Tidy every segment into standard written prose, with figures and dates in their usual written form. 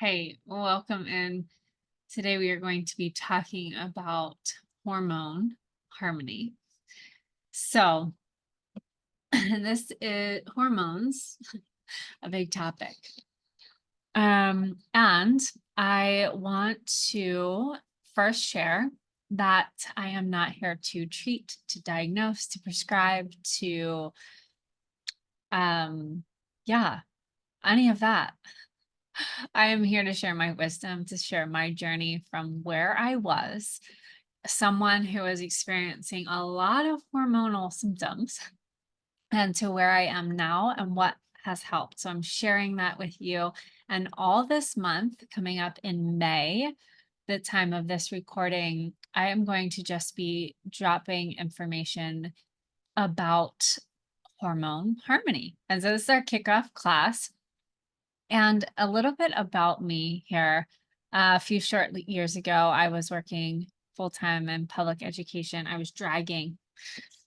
Hey, welcome in. Today we are going to be talking about hormone harmony. So, this is hormones, a big topic. And I want to first share that I am not here to treat, to diagnose, to prescribe, to um yeah, any of that. I am here to share my wisdom, to share my journey from where I was, someone who is experiencing a lot of hormonal symptoms, and to where I am now and what has helped. So I'm sharing that with you. And all this month, coming up in May, the time of this recording, I am going to just be dropping information about hormone harmony. And so this is our kickoff class. And a little bit about me here. A few short years ago, I was working full time in public education. I was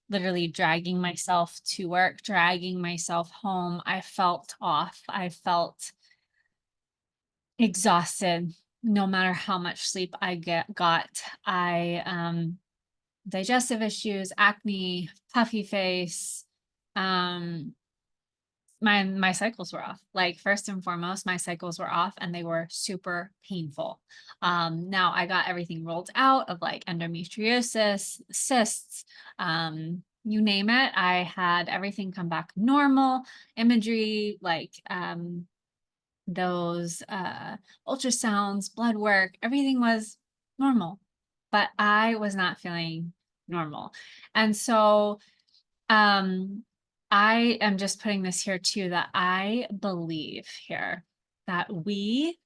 literally dragging myself to work, dragging myself home. I felt off. I felt exhausted no matter how much sleep got. Digestive issues, acne, puffy face, um, my cycles were off. Like, first and foremost, my cycles were off and they were super painful. Now I got everything rolled out of like endometriosis, cysts, you name it. I had everything come back normal, imagery, like those ultrasounds, blood work, everything was normal. But I was not feeling normal. And so um, I am just putting this here too, that I believe here that we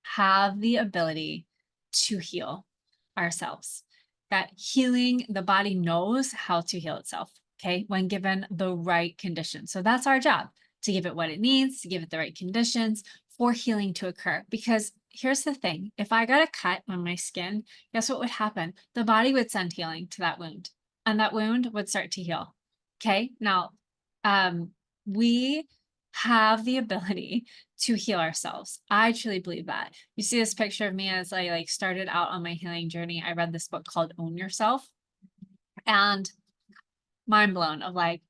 have the ability to heal ourselves. That healing, the body knows how to heal itself, okay, when given the right conditions. So that's our job, to give it what it needs, to give it the right conditions for healing to occur. Because here's the thing, if I got a cut on my skin, guess what would happen? The body would send healing to that wound, and that wound would start to heal. Okay, now we have the ability to heal ourselves. I truly believe that. You see this picture of me as I like started out on my healing journey. I read this book called Own Yourself, and mind blown of like,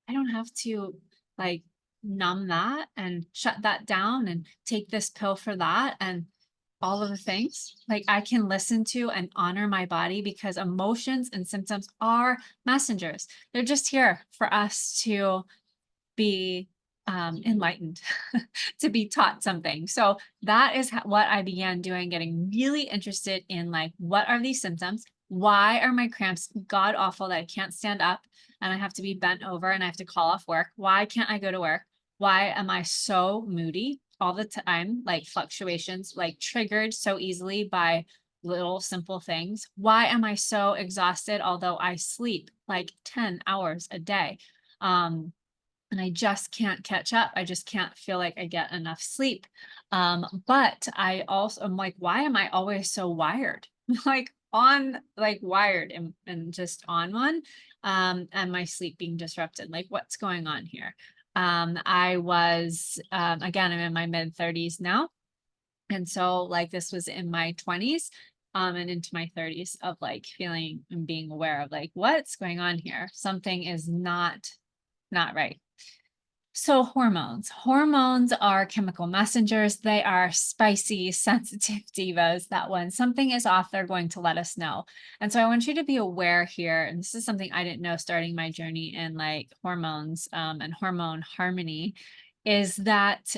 I don't have to like numb that and shut that down and take this pill for that and all of the things. Like, I can listen to and honor my body because emotions and symptoms are messengers. They're just here for us to be enlightened, to be taught something. So that is what I began doing, getting really interested in like, what are these symptoms? Why are my cramps god awful that I can't stand up and I have to be bent over and I have to call off work? Why can't I go to work? Why am I so moody all the time? Like fluctuations, like triggered so easily by little simple things. Why am I so exhausted although I sleep like 10 hours a day? And I just can't catch up. I just can't feel like I get enough sleep. But I also am like, why am I always so wired? Like wired and just on one. And my sleep being disrupted. Like, what's going on here? I was again, I'm in my mid 30s now. And so like this was in my 20s and into my 30s of like feeling and being aware of like, what's going on here? Something is not right. So hormones. Hormones are chemical messengers. They are spicy, sensitive divas that when something is off, they're going to let us know. And so I want you to be aware here, and this is something I didn't know starting my journey in like hormones and hormone harmony, is that so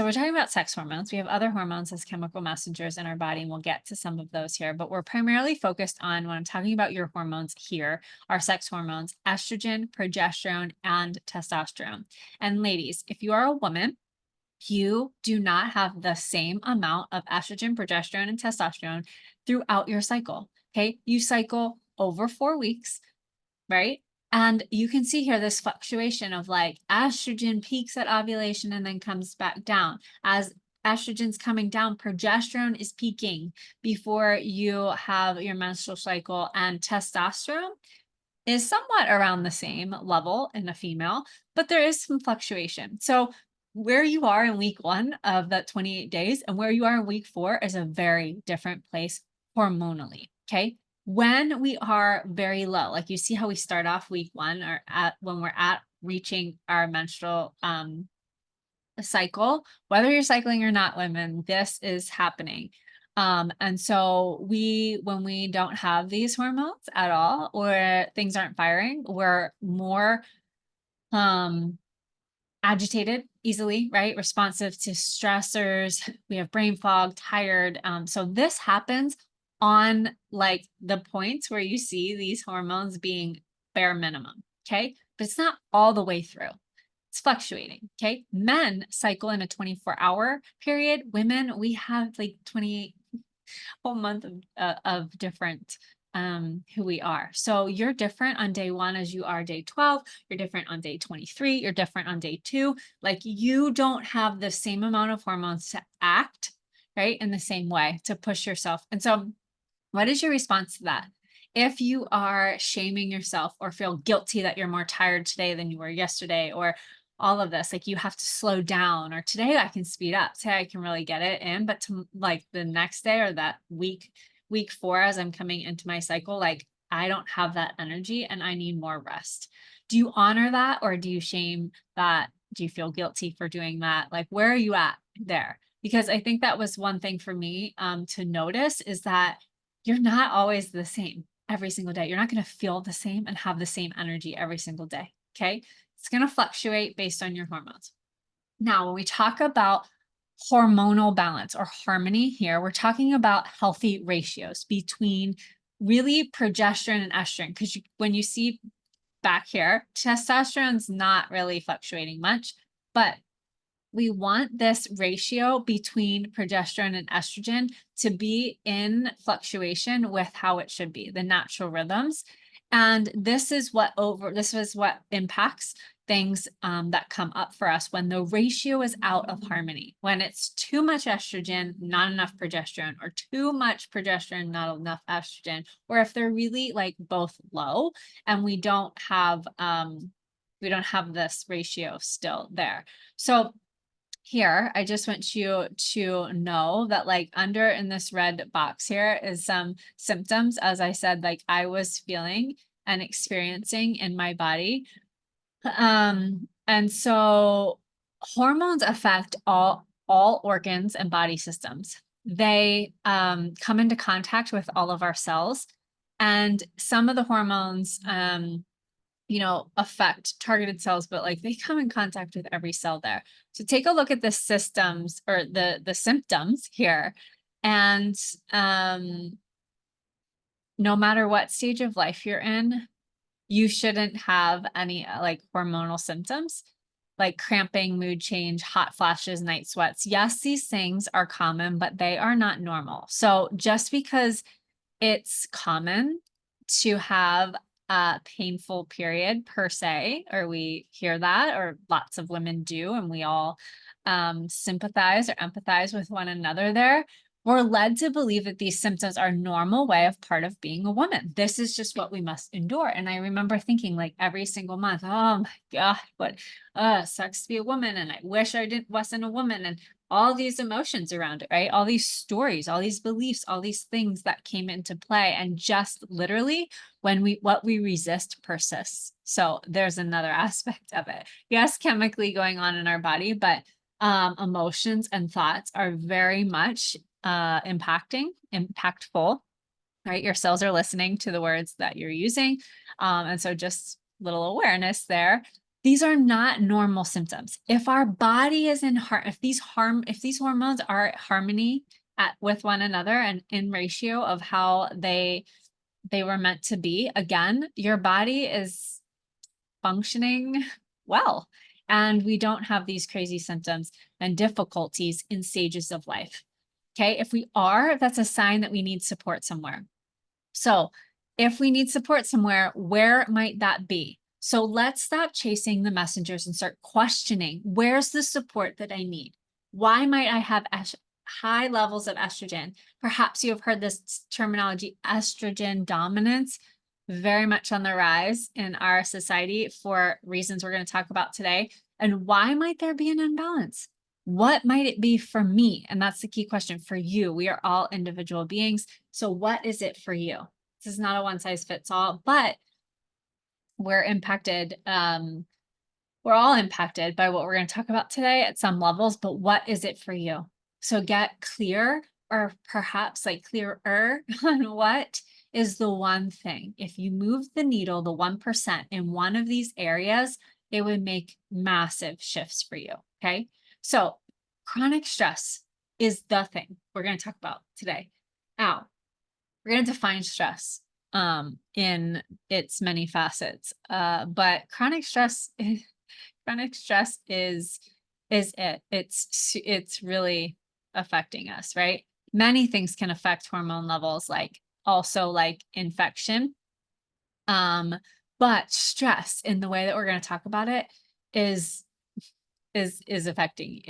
we're talking about sex hormones. We have other hormones as chemical messengers in our body, and we'll get to some of those here, but we're primarily focused on when I'm talking about your hormones here, our sex hormones, estrogen, progesterone, and testosterone. And ladies, if you are a woman, you do not have the same amount of estrogen, progesterone, and testosterone throughout your cycle. Okay. You cycle over 4 weeks, right? And you can see here this fluctuation of like estrogen peaks at ovulation and then comes back down. As estrogen's coming down, progesterone is peaking before you have your menstrual cycle, and testosterone is somewhat around the same level in a female, but there is some fluctuation. So where you are in week 1 of that 28 days and where you are in week 4 is a very different place hormonally, okay? When we are very low, like you see how we start off week 1 or at when we're at reaching our menstrual cycle, whether you're cycling or not, women, this is happening. And so when we don't have these hormones at all, or things aren't firing, we're more um agitated easily, right? Responsive to stressors. We have brain fog, tired. So this happens on like the points where you see these hormones being bare minimum. Okay. But it's not all the way through. It's fluctuating. Okay. Men cycle in a 24-hour period. Women, we have like 28 whole month of different who we are. So you're different on day 1 as you are day 12. You're different on day 23. You're different on day 2. Like you don't have the same amount of hormones to act, right, in the same way to push yourself. And so what is your response to that? If you are shaming yourself or feel guilty that you're more tired today than you were yesterday, or all of this, like you have to slow down, or today I can speed up, today I can really get it in, but to like the next day or that week 4, as I'm coming into my cycle, like I don't have that energy and I need more rest. Do you honor that, or do you shame that? Do you feel guilty for doing that? Like, where are you at there? Because I think that was one thing for me to notice, is that you're not always the same every single day. You're not going to feel the same and have the same energy every single day. Okay. It's going to fluctuate based on your hormones. Now, when we talk about hormonal balance or harmony here, we're talking about healthy ratios between really progesterone and estrogen. Because when you see back here, testosterone's not really fluctuating much, but we want this ratio between progesterone and estrogen to be in fluctuation with how it should be, the natural rhythms. And this is what impacts things that come up for us when the ratio is out of harmony. When it's too much estrogen, not enough progesterone, or too much progesterone, not enough estrogen, or if they're really like both low and we don't have this ratio still there. So here, I just want you to know that like under in this red box here is some symptoms, as I said, like I was feeling and experiencing in my body. And so hormones affect all organs and body systems. They come into contact with all of our cells, and some of the hormones affect targeted cells, but like they come in contact with every cell there. So take a look at the systems or the symptoms here. And no matter what stage of life you're in, you shouldn't have any like hormonal symptoms like cramping, mood change, hot flashes, night sweats. Yes, these things are common, but they are not normal. So just because it's common to have a painful period per se, or we hear that, or lots of women do, and we all sympathize or empathize with one another there. We're led to believe that these symptoms are a normal way of part of being a woman. This is just what we must endure. And I remember thinking like every single month, oh my God, what sucks to be a woman. And I wish I wasn't a woman. And all these emotions around it, right? All these stories, all these beliefs, all these things that came into play. And just literally what we resist persists. So there's another aspect of it. Yes, chemically going on in our body, but emotions and thoughts are very much impactful, right? Your cells are listening to the words that you're using. And so just little awareness there. These are not normal symptoms. If our body is if these hormones are at harmony with one another and in ratio of how they were meant to be, again, your body is functioning well. And we don't have these crazy symptoms and difficulties in stages of life. Okay, if we are, that's a sign that we need support somewhere. So if we need support somewhere, where might that be? So let's stop chasing the messengers and start questioning, where's the support that I need? Why might I have high levels of estrogen? Perhaps you have heard this terminology, estrogen dominance. very much on the rise in our society for reasons we're going to talk about today. And why might there be an imbalance? What might it be for me? And that's the key question for you. We are all individual beings. So, what is it for you? This is not a one size fits all, but we're impacted. We're all impacted by what we're going to talk about today at some levels, but what is it for you? So get clear, or perhaps like clearer on what is the one thing. If you move the needle, the 1% in one of these areas, it would make massive shifts for you. Okay. So chronic stress is the thing we're going to talk about today. Now, we're going to define stress in its many facets. But chronic stress is it. It's really affecting us, right? Many things can affect hormone levels, like also like infection. But stress in the way that we're going to talk about it is affecting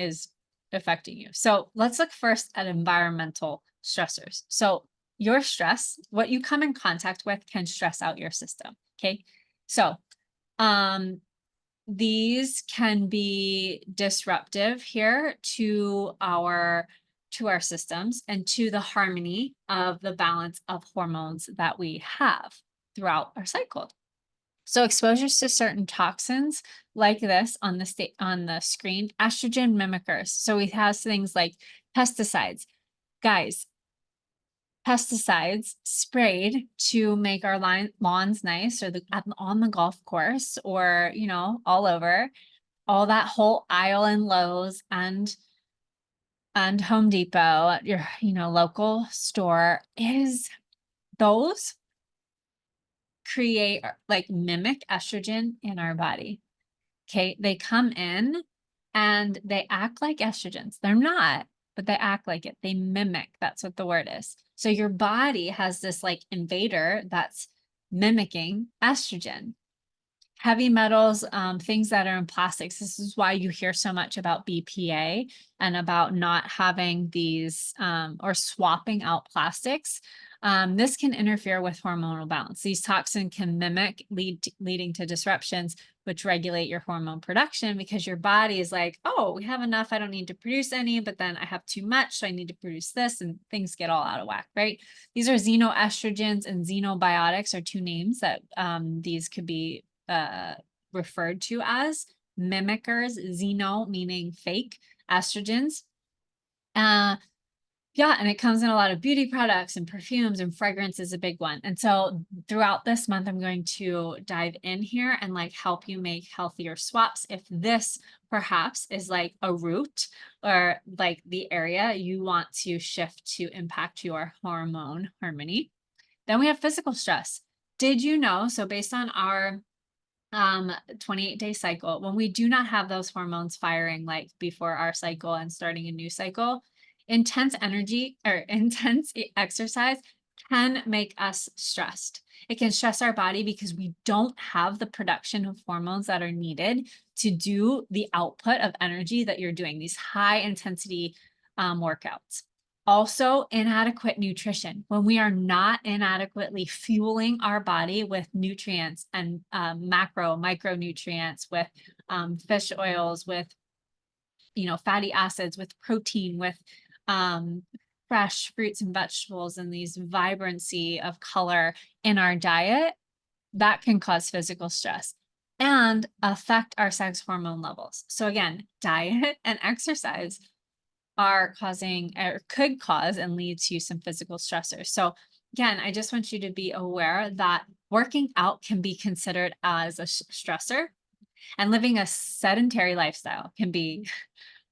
you. So let's look first at environmental stressors. So your stress, what you come in contact with, can stress out your system. Okay. So these can be disruptive here to our systems and to the harmony of the balance of hormones that we have throughout our cycle. So exposures to certain toxins like this on the screen, estrogen mimickers. So we have things like pesticides. Guys, pesticides sprayed to make our lawns nice, or on the golf course, or all over, all that whole aisle in Lowe's and Home Depot at your local store, is those create like mimic estrogen in our body. Okay, they come in and they act like estrogens. They're not, but they act like it. They mimic. That's what the word is. So your body has this like invader that's mimicking estrogen. Heavy metals, things that are in plastics. This is why you hear so much about BPA and about not having these or swapping out plastics. This can interfere with hormonal balance. These toxins can mimic, leading to disruptions, which regulate your hormone production, because your body is like, oh, we have enough. I don't need to produce any, but then I have too much, so I need to produce this, and things get all out of whack, right? These are xenoestrogens and xenobiotics are two names that these could be referred to as mimickers. Xeno meaning fake estrogens. Yeah, and it comes in a lot of beauty products and perfumes, and fragrance is a big one. And so throughout this month, I'm going to dive in here and like help you make healthier swaps. If this perhaps is like a root or like the area you want to shift to impact your hormone harmony. Then we have physical stress. Did you know? So based on our 28-day cycle, when we do not have those hormones firing like before our cycle and starting a new cycle, intense energy or intense exercise can make us stressed. It can stress our body because we don't have the production of hormones that are needed to do the output of energy that you're doing, these high intensity workouts. Also, inadequate nutrition. When we are not inadequately fueling our body with nutrients and micronutrients, with fish oils, with fatty acids, with protein, with fresh fruits and vegetables, and these vibrancy of color in our diet, that can cause physical stress and affect our sex hormone levels. So again, diet and exercise are causing, or could cause and lead to, some physical stressors. So again, I just want you to be aware that working out can be considered as a stressor, and living a sedentary lifestyle can be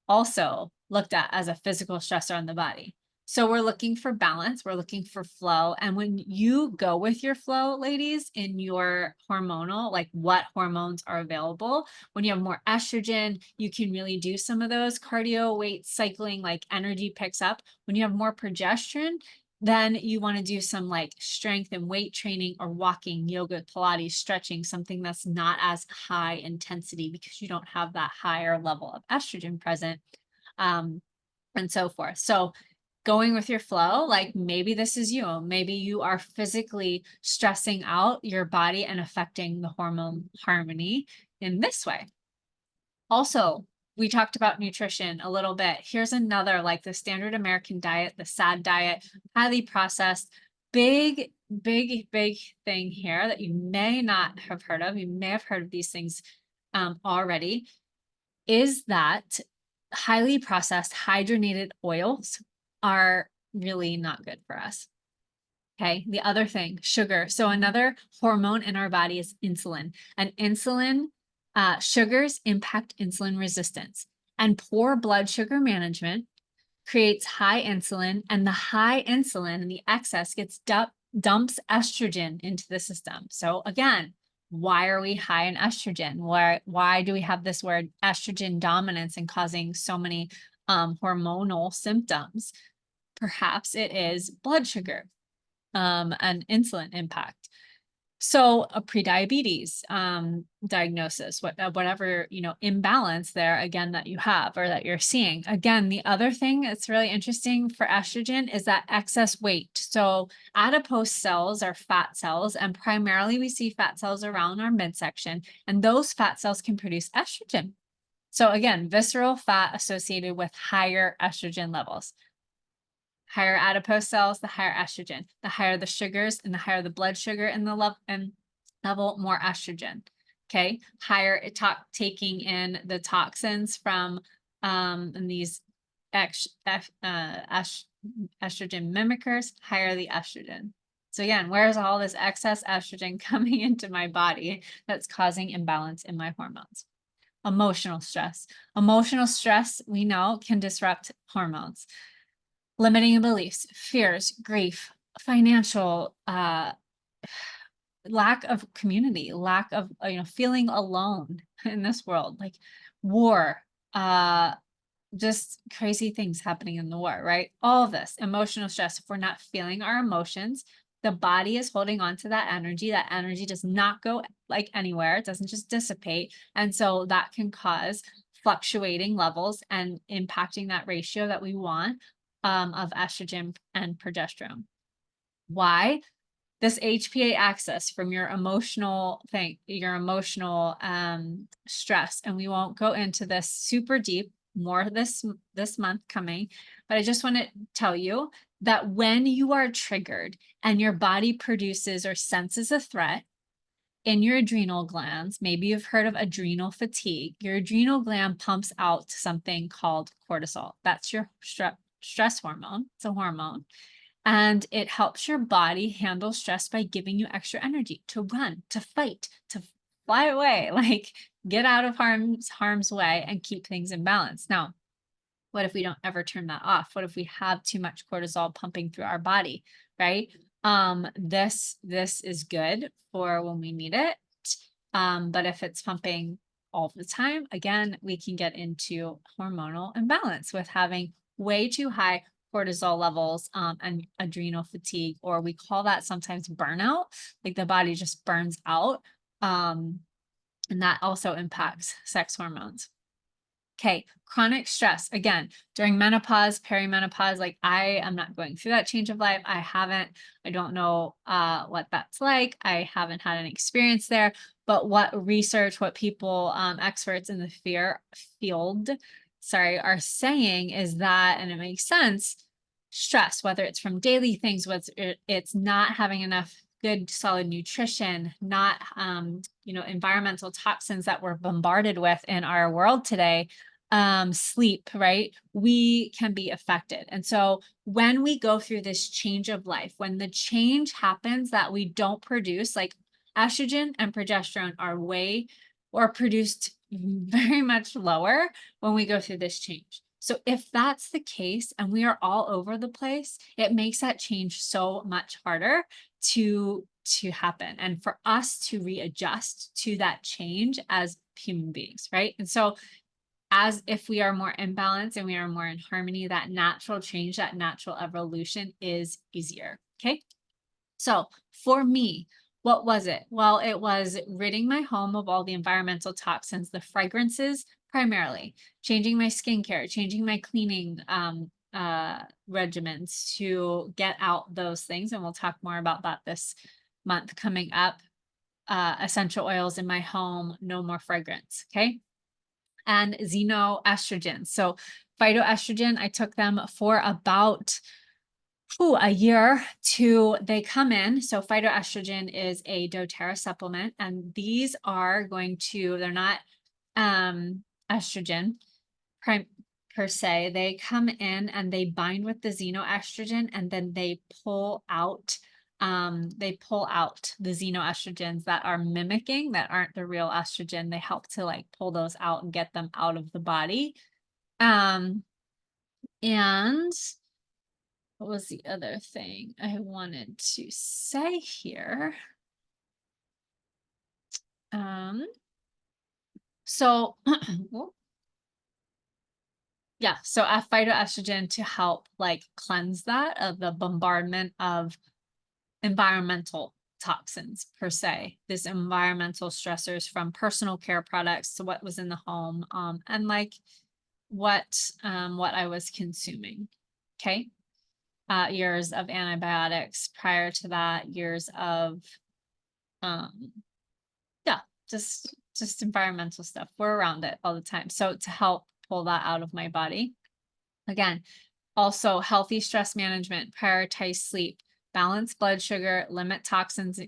also looked at as a physical stressor on the body. So we're looking for balance, we're looking for flow. And when you go with your flow, ladies, in your hormonal, like what hormones are available, when you have more estrogen, you can really do some of those cardio, weight, cycling, like energy picks up. When you have more progesterone, then you want to do some like strength and weight training, or walking, yoga, Pilates, stretching, something that's not as high intensity because you don't have that higher level of estrogen present, and so forth. So going with your flow, like maybe this is you. Maybe you are physically stressing out your body and affecting the hormone harmony in this way. Also, we talked about nutrition a little bit. Here's another, like the standard American diet, the SAD diet, highly processed, big, big thing here that you may not have heard of. You may have heard of these things already, is that highly processed hydrogenated oils are really not good for us. Okay, the other thing, sugar. So another hormone in our body is insulin. And insulin, sugars impact insulin resistance. And poor blood sugar management creates high insulin, and the high insulin and the excess gets dumps estrogen into the system. So again, why are we high in estrogen? Why do we have this word estrogen dominance and causing so many hormonal symptoms? Perhaps it is blood sugar and insulin impact. So a prediabetes diagnosis, whatever, imbalance there again that you have or that you're seeing. Again, the other thing that's really interesting for estrogen is that excess weight. So adipose cells are fat cells, and primarily we see fat cells around our midsection, and those fat cells can produce estrogen. So again, visceral fat associated with higher estrogen levels. Higher adipose cells, the higher estrogen. The higher the sugars and the higher the blood sugar in the level, more estrogen. Okay, higher taking in the toxins from and these estrogen mimickers, higher the estrogen. So again, where's all this excess estrogen coming into my body that's causing imbalance in my hormones? Emotional stress. Emotional stress, we know, can disrupt hormones. Limiting beliefs, fears, grief, financial lack of community, lack of feeling alone in this world, like war, just crazy things happening in the war, right? All of this emotional stress. If we're not feeling our emotions, the body is holding on to that energy. That energy does not go like anywhere. It doesn't just dissipate. And so that can cause fluctuating levels and impacting that ratio that we want of estrogen and progesterone. Why? This HPA axis from your emotional stress, and we won't go into this super deep more this month coming, but I just want to tell you that when you are triggered and your body produces or senses a threat in your adrenal glands, maybe you've heard of adrenal fatigue, your adrenal gland pumps out something called cortisol. That's your stress hormone. It's a hormone. And it helps your body handle stress by giving you extra energy to run, to fight, to fly away, like get out of harm's way and keep things in balance. Now, what if we don't ever turn that off? What if we have too much cortisol pumping through our body, right? This is good for when we need it. But if it's pumping all the time, again, we can get into hormonal imbalance with having way too high cortisol levels and adrenal fatigue, or we call that sometimes burnout, like the body just burns out. And that also impacts sex hormones. Okay, chronic stress. Again, during menopause, perimenopause, like I am not going through that change of life. I don't know what that's like. I haven't had an experience there, but what people, experts in the field, are saying is that, and it makes sense, stress, whether it's from daily things, whether it's not having enough good solid nutrition, not environmental toxins that we're bombarded with in our world today, sleep, right? We can be affected. And so when we go through this change of life, when the change happens that we don't produce, like estrogen and progesterone are produced very much lower when we go through this change. So if that's the case and we are all over the place, it makes that change so much harder to happen and for us to readjust to that change as human beings, right? And so as if we are more imbalanced and we are more in harmony, that natural change, that natural evolution is easier, okay? So for me, what was it? Well, it was ridding my home of all the environmental toxins, the fragrances primarily, changing my skincare, changing my cleaning regimens to get out those things. And we'll talk more about that this month coming up. Essential oils in my home, no more fragrance. Okay. And xenoestrogens. So phytoestrogen, I took them for about a year they come in. So phytoestrogen is a doTERRA supplement, and these are they're not estrogen per se. They come in and they bind with the xenoestrogen, and then they pull out the xenoestrogens that are mimicking, that aren't the real estrogen. They help to like pull those out and get them out of the body. And what was the other thing I wanted to say here? So yeah, so a phytoestrogen to help like cleanse that of the bombardment of environmental toxins per se, this environmental stressors from personal care products to what was in the home, and like what I was consuming. Okay. Years of antibiotics prior to that, years of yeah, just environmental stuff. We're around it all the time. So to help pull that out of my body. Again, also healthy stress management, prioritize sleep, balance blood sugar, limit toxins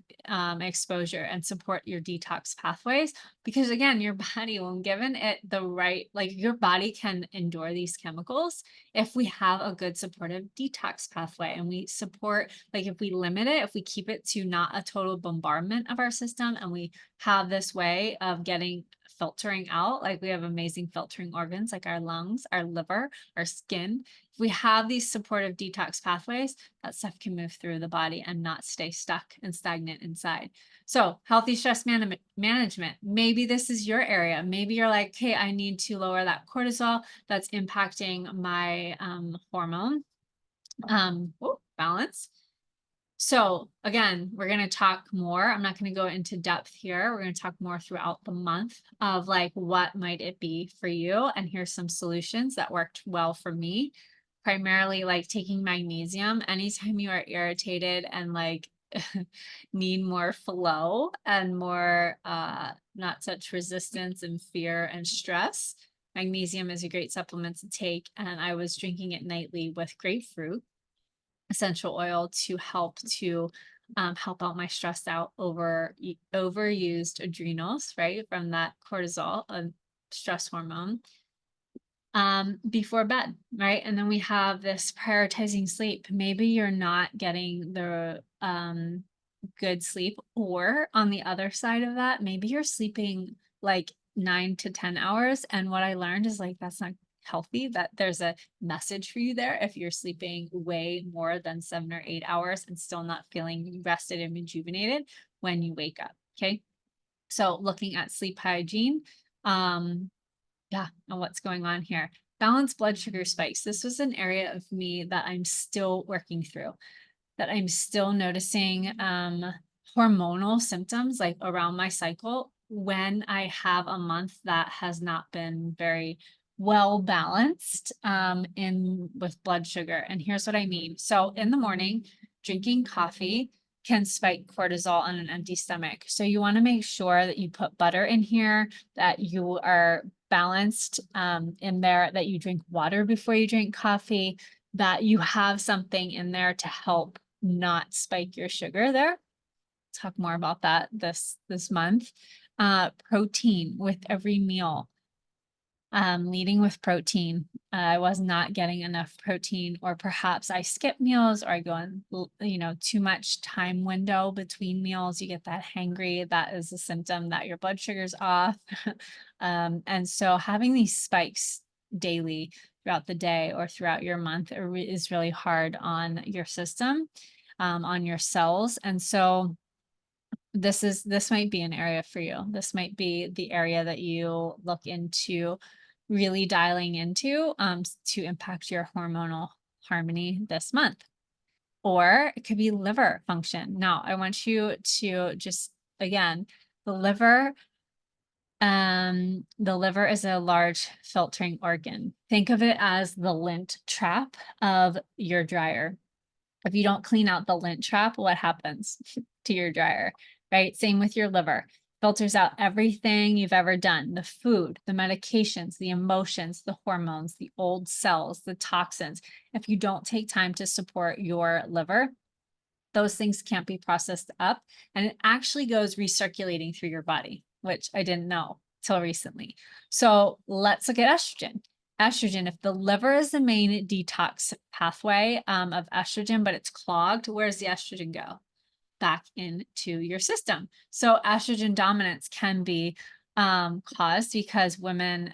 exposure, and support your detox pathways. Because again, your body, when given it the right, like your body can endure these chemicals if we have a good supportive detox pathway, and we support, like if we limit it, if we keep it to not a total bombardment of our system, and we have this way of filtering out, like we have amazing filtering organs like our lungs, our liver, our skin. If we have these supportive detox pathways, that stuff can move through the body and not stay stuck and stagnant inside. So healthy stress management, maybe this is your area. Maybe you're like, hey, I need to lower that cortisol that's impacting my hormone balance. So again, we're going to talk more. I'm not going to go into depth here. We're going to talk more throughout the month of like, what might it be for you? And here's some solutions that worked well for me. Primarily like taking magnesium anytime you are irritated and like need more flow and more not such resistance and fear and stress. Magnesium is a great supplement to take, and I was drinking it nightly with grapefruit essential oil to help out my stressed out overused adrenals, right, from that cortisol, a stress hormone, before bed, right? And then we have this prioritizing sleep. Maybe you're not getting the good sleep, or on the other side of that, maybe you're sleeping like 9 to 10 hours. And what I learned is like, that's not healthy, that there's a message for you there if you're sleeping way more than 7 or 8 hours and still not feeling rested and rejuvenated when you wake up. Okay. So looking at sleep hygiene, yeah, and what's going on here. Balance blood sugar spikes. This was an area of me that I'm still working through, that I'm still noticing hormonal symptoms like around my cycle when I have a month that has not been very well balanced with blood sugar. And here's what I mean. So in the morning, drinking coffee can spike cortisol on an empty stomach. So you want to make sure that you put butter in here, that you are balanced in there, that you drink water before you drink coffee, that you have something in there to help not spike your sugar there. Talk more about that this month. Protein with every meal. Leading with protein. I was not getting enough protein, or perhaps I skip meals, or I go on, too much time window between meals. You get that hangry. That is a symptom that your blood sugar's off. And so having these spikes daily throughout the day or throughout your month is really hard on your system, on your cells. And so this might be an area for you. This might be the area that you look into really dialing into to impact your hormonal harmony this month. Or it could be liver function. Now, I want you to just, again, the liver The liver is a large filtering organ. Think of it as the lint trap of your dryer. If you don't clean out the lint trap, what happens to your dryer, right? Same with your liver. Filters out everything you've ever done, the food, the medications, the emotions, the hormones, the old cells, the toxins. If you don't take time to support your liver, those things can't be processed up, and it actually goes recirculating through your body, which I didn't know till recently. So let's look at estrogen. Estrogen, if the liver is the main detox pathway of estrogen, but it's clogged, where's the estrogen go? Back into your system. So estrogen dominance can be caused because women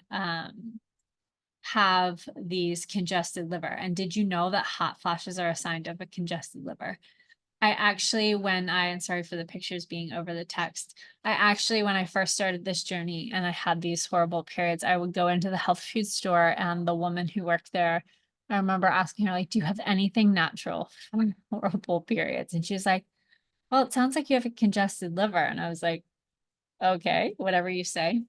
have these congested liver. And did you know that hot flashes are a sign of a congested liver? I actually, and sorry for the pictures being over the text. I actually, when I first started this journey and I had these horrible periods, I would go into the health food store, and the woman who worked there, I remember asking her, like, do you have anything natural for horrible periods? And she was like, well, it sounds like you have a congested liver. And I was like, okay, whatever you say.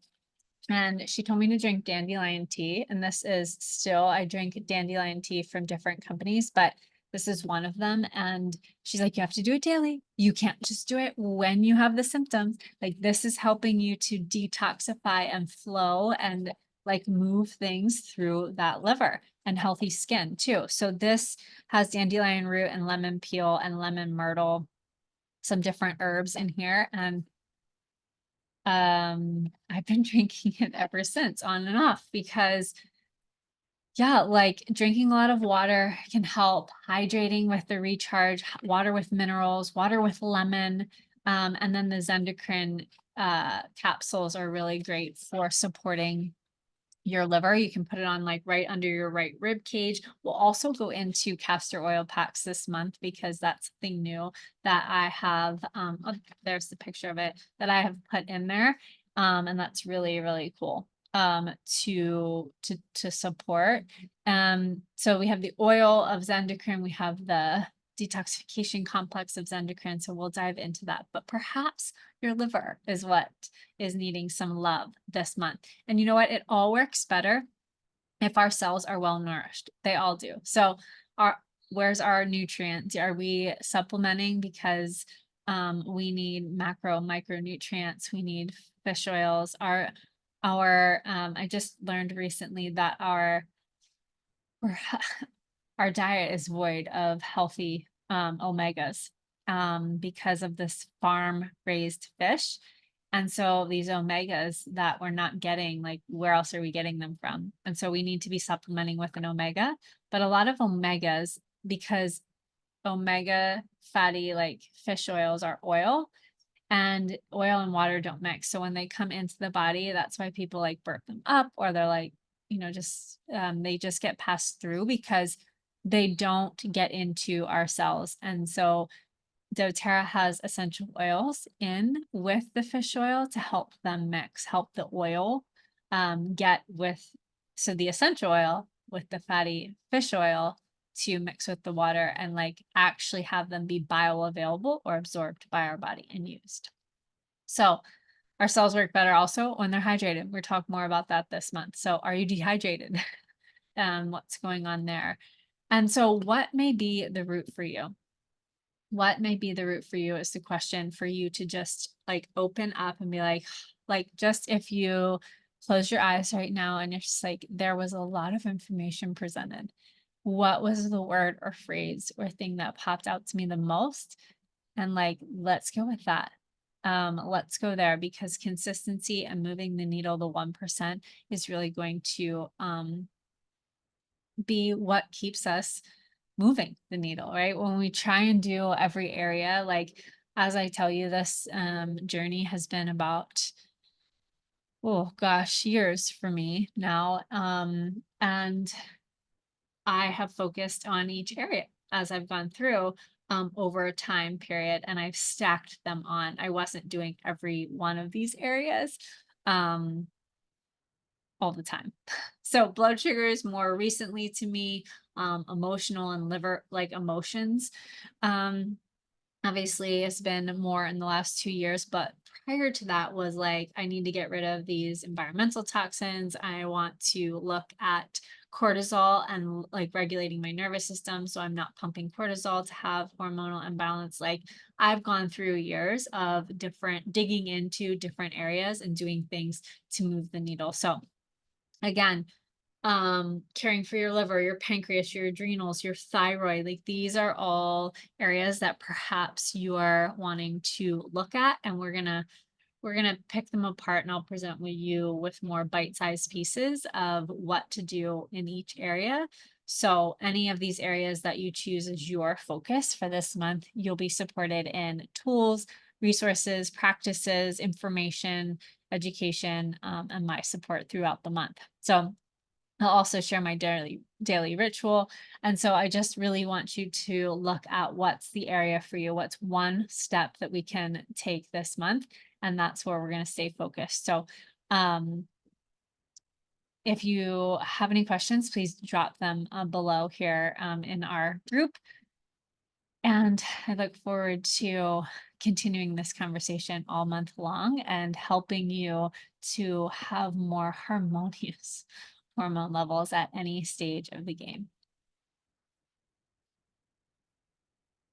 And she told me to drink dandelion tea. And this is still, I drink dandelion tea from different companies, but this is one of them. And she's like, you have to do it daily. You can't just do it when you have the symptoms. Like, this is helping you to detoxify and flow and like move things through that liver, and healthy skin too. So this has dandelion root and lemon peel and lemon myrtle, some different herbs in here. And I've been drinking it ever since, on and off, because yeah, like drinking a lot of water can help, hydrating with the recharge, water with minerals, water with lemon. And then the Zendocrine capsules are really great for supporting your liver. You can put it on like right under your right rib cage. We'll also go into castor oil packs this month, because that's something new that I have. Oh, there's the picture of it that I have put in there. And that's really, really cool to support. So we have the oil of Zendocrine, we have the detoxification complex of Zendocrine. So we'll dive into that. But perhaps your liver is what is needing some love this month. And you know what? It all works better if our cells are well nourished. They all do. So where's our nutrients? Are we supplementing because we need macro, micronutrients? We need fish oils. I just learned recently that our diet is void of healthy omegas because of this farm raised fish. And so these omegas that we're not getting, like, where else are we getting them from? And so we need to be supplementing with an omega, but a lot of omegas, because omega fatty like fish oils are oil, and oil and water don't mix. So when they come into the body, that's why people like burp them up, or they're like, they just get passed through because they don't get into our cells. And so doTERRA has essential oils in with the fish oil to help them mix, help the oil get with, so the essential oil with the fatty fish oil to mix with the water and like actually have them be bioavailable or absorbed by our body and used. So our cells work better also when they're hydrated. We'll talk more about that this month. So are you dehydrated? What's going on there? And so what may be the root for you? What may be the root for you is the question for you to just like open up and be like just if you close your eyes right now and you're just like, there was a lot of information presented. What was the word or phrase or thing that popped out to me the most? And like, let's go with that. Let's go there, because consistency and moving the needle, the 1%, is really going to be what keeps us moving the needle, right? When we try and do every area, like, as I tell you, this journey has been about, oh gosh, years for me now. And I have focused on each area as I've gone through over a time period, and I've stacked them on. I wasn't doing every one of these areas all the time. So blood sugars more recently to me, emotional and liver like emotions. Obviously it's been more in the last 2 years, but prior to that was like, I need to get rid of these environmental toxins. I want to look at cortisol and like regulating my nervous system so I'm not pumping cortisol to have hormonal imbalance. Like I've gone through years of different digging into different areas and doing things to move the needle. So again, caring for your liver, your pancreas, your adrenals, your thyroid, like these are all areas that perhaps you are wanting to look at, and we're gonna pick them apart, and I'll present with you with more bite-sized pieces of what to do in each area. So any of these areas that you choose as your focus for this month, you'll be supported in tools, resources, practices, information, education, and my support throughout the month. So I'll also share my daily ritual. And so I just really want you to look at what's the area for you. What's one step that we can take this month? And that's where we're going to stay focused. So um if you have any questions, please drop them below here in our group. And I look forward to continuing this conversation all month long and helping you to have more harmonious hormone levels at any stage of the game.